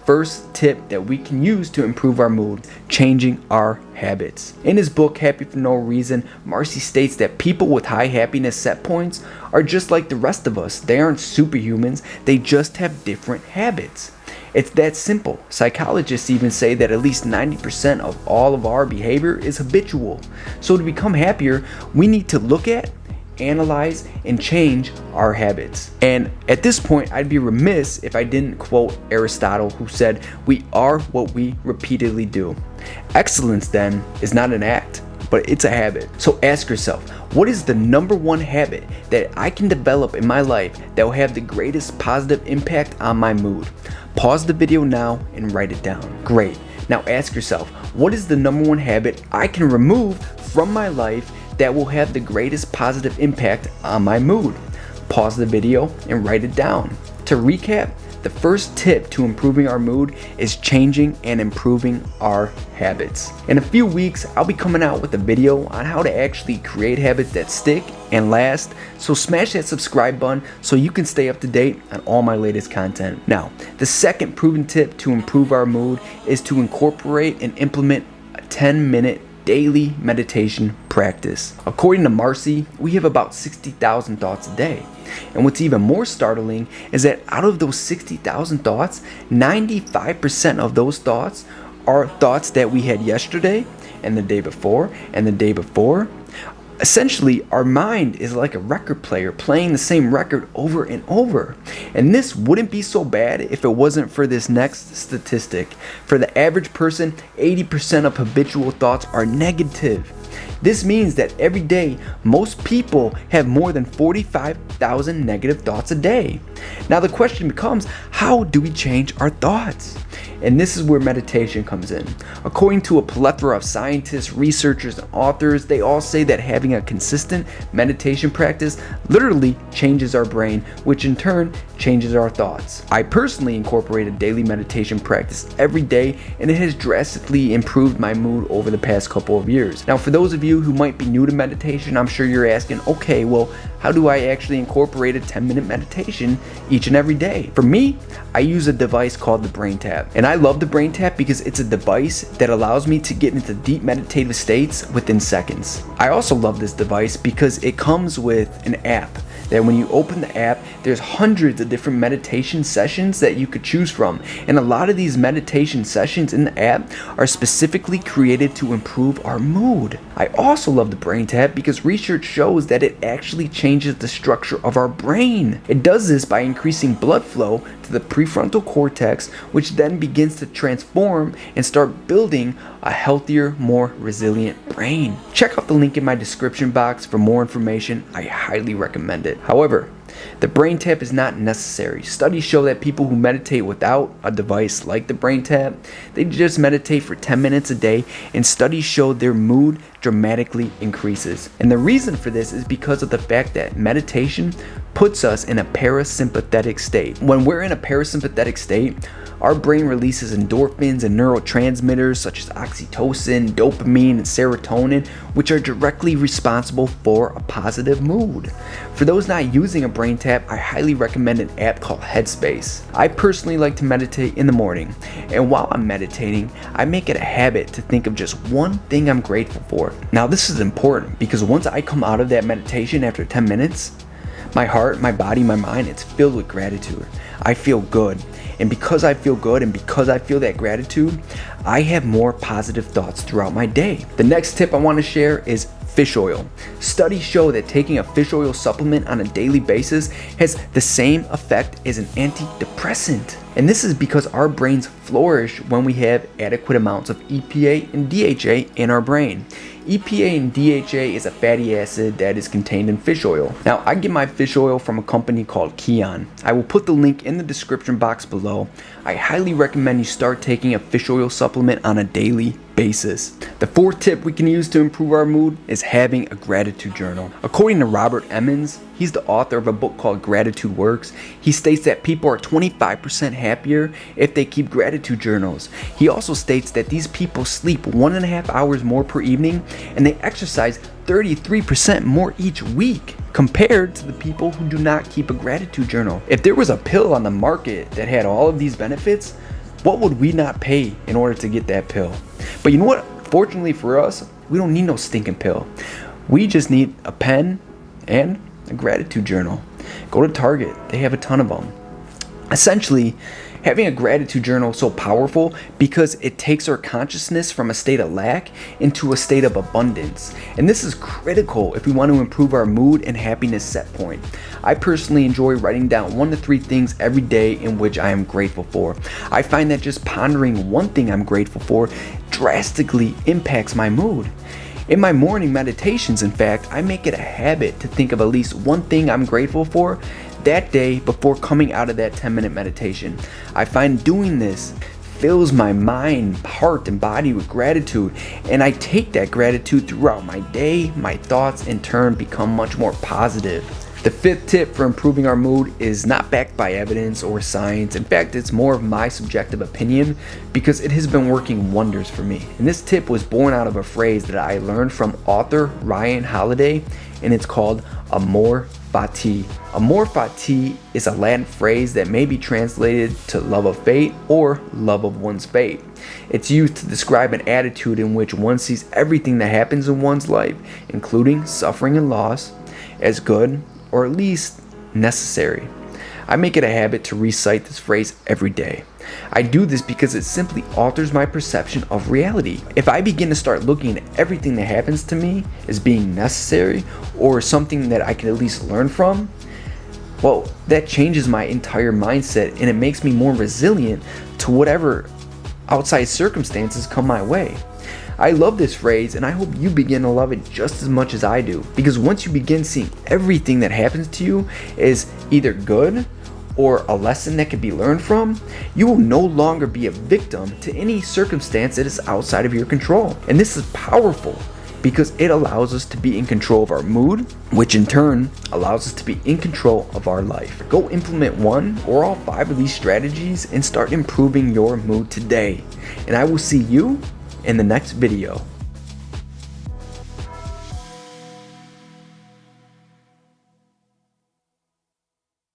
first tip that we can use to improve our mood: changing our habits. In his book, Happy for No Reason, Marcy states that people with high happiness set points are just like the rest of us. They aren't superhumans, they just have different habits. It's that simple. Psychologists even say that at least 90% of all of our behavior is habitual. So to become happier, we need to look at, analyze, and change our habits. And at this point, I'd be remiss if I didn't quote Aristotle, who said, "We are what we repeatedly do." Excellence, then, is not an act, but it's a habit. So ask yourself, what is the number one habit that I can develop in my life that will have the greatest positive impact on my mood? Pause the video now and write it down. Great. Now ask yourself, what is the number one habit I can remove from my life that will have the greatest positive impact on my mood? Pause the video and write it down. To recap, the first tip to improving our mood is changing and improving our habits. In a few weeks, I'll be coming out with a video on how to actually create habits that stick and last, so smash that subscribe button so you can stay up to date on all my latest content. Now, the second proven tip to improve our mood is to incorporate and implement a 10-minute daily meditation practice. According to Marcy, we have about 60,000 thoughts a day. And what's even more startling is that out of those 60,000 thoughts, 95% of those thoughts are thoughts that we had yesterday and the day before and the day before. Essentially, our mind is like a record player playing the same record over and over. And this wouldn't be so bad if it wasn't for this next statistic. For the average person, 80% of habitual thoughts are negative. This means that every day, most people have more than 45,000 negative thoughts a day. Now the question becomes, how do we change our thoughts? And this is where meditation comes in. According to a plethora of scientists, researchers, and authors, they all say that having a consistent meditation practice literally changes our brain, which in turn changes our thoughts. I personally incorporate a daily meditation practice every day, and it has drastically improved my mood over the past couple of years. Now, for those of you who might be new to meditation, I'm sure you're asking, okay, well, how do I actually incorporate a 10-minute meditation each and every day? For me, I use a device called the Brain Tap. And I love the Brain Tap because it's a device that allows me to get into deep meditative states within seconds. I also love this device because it comes with an app that when you open the app, there's hundreds of different meditation sessions that you could choose from. And a lot of these meditation sessions in the app are specifically created to improve our mood. I also love the Brain Tap because research shows that it actually changes the structure of our brain. It does this by increasing blood flow to the prefrontal cortex, which then begins to transform and start building a healthier, more resilient brain. Check out the link in my description box for more information. I highly recommend it. However, the Brain Tap is not necessary. Studies show that people who meditate without a device like the Brain Tap, they just meditate for 10 minutes a day, and studies show their mood dramatically increases. And the reason for this is because of the fact that meditation puts us in a parasympathetic state. When we're in a parasympathetic state, our brain releases endorphins and neurotransmitters such as oxytocin, dopamine, and serotonin, which are directly responsible for a positive mood. For those not using a Brain Tap, I highly recommend an app called Headspace. I personally like to meditate in the morning, and while I'm meditating, I make it a habit to think of just one thing I'm grateful for. Now this is important because once I come out of that meditation after 10 minutes, my heart, my body, my mind, it's filled with gratitude. I feel good. And because I feel good and because I feel that gratitude, I have more positive thoughts throughout my day. The next tip I want to share is fish oil. Studies show that taking a fish oil supplement on a daily basis has the same effect as an antidepressant. And this is because our brains flourish when we have adequate amounts of EPA and DHA in our brain. EPA and DHA is a fatty acid that is contained in fish oil. Now, I get my fish oil from a company called Kion. I will put the link in the description box below. I highly recommend you start taking a fish oil supplement on a daily basis. The fourth tip we can use to improve our mood is having a gratitude journal. According to Robert Emmons, he's the author of a book called Gratitude Works. He states that people are 25% happier if they keep gratitude journals. He also states that these people sleep 1.5 hours more per evening and they exercise 33% more each week compared to the people who do not keep a gratitude journal. If there was a pill on the market that had all of these benefits, What would we not pay in order to get that pill? But you know what? Fortunately for us, we don't need no stinking pill. We just need a pen and a gratitude journal. Go to Target, they have a ton of them. Essentially, having a gratitude journal is so powerful because it takes our consciousness from a state of lack into a state of abundance. And this is critical if we want to improve our mood and happiness set point. I personally enjoy writing down 1 to 3 things every day in which I am grateful for. I find that just pondering one thing I'm grateful for drastically impacts my mood. In my morning meditations, in fact, I make it a habit to think of at least one thing I'm grateful for that day before coming out of that 10-minute meditation. I find doing this fills my mind, heart, and body with gratitude, and I take that gratitude throughout my day. My thoughts in turn become much more positive. The 5th tip for improving our mood is not backed by evidence or science. In fact, it's more of my subjective opinion because it has been working wonders for me. And this tip was born out of a phrase that I learned from author Ryan Holiday, and it's called Amor Fati. Amor Fati is a Latin phrase that may be translated to love of fate or love of one's fate. It's used to describe an attitude in which one sees everything that happens in one's life, including suffering and loss, as good or at least necessary. I make it a habit to recite this phrase every day. I do this because it simply alters my perception of reality. If I begin to start looking at everything that happens to me as being necessary or something that I can at least learn from, well, that changes my entire mindset and it makes me more resilient to whatever outside circumstances come my way. I love this phrase and I hope you begin to love it just as much as I do, because once you begin seeing everything that happens to you as either good or a lesson that can be learned from, you will no longer be a victim to any circumstance that is outside of your control. And this is powerful because it allows us to be in control of our mood, which in turn allows us to be in control of our life. Go implement 1 or all 5 of these strategies and start improving your mood today. And I will see you in the next video.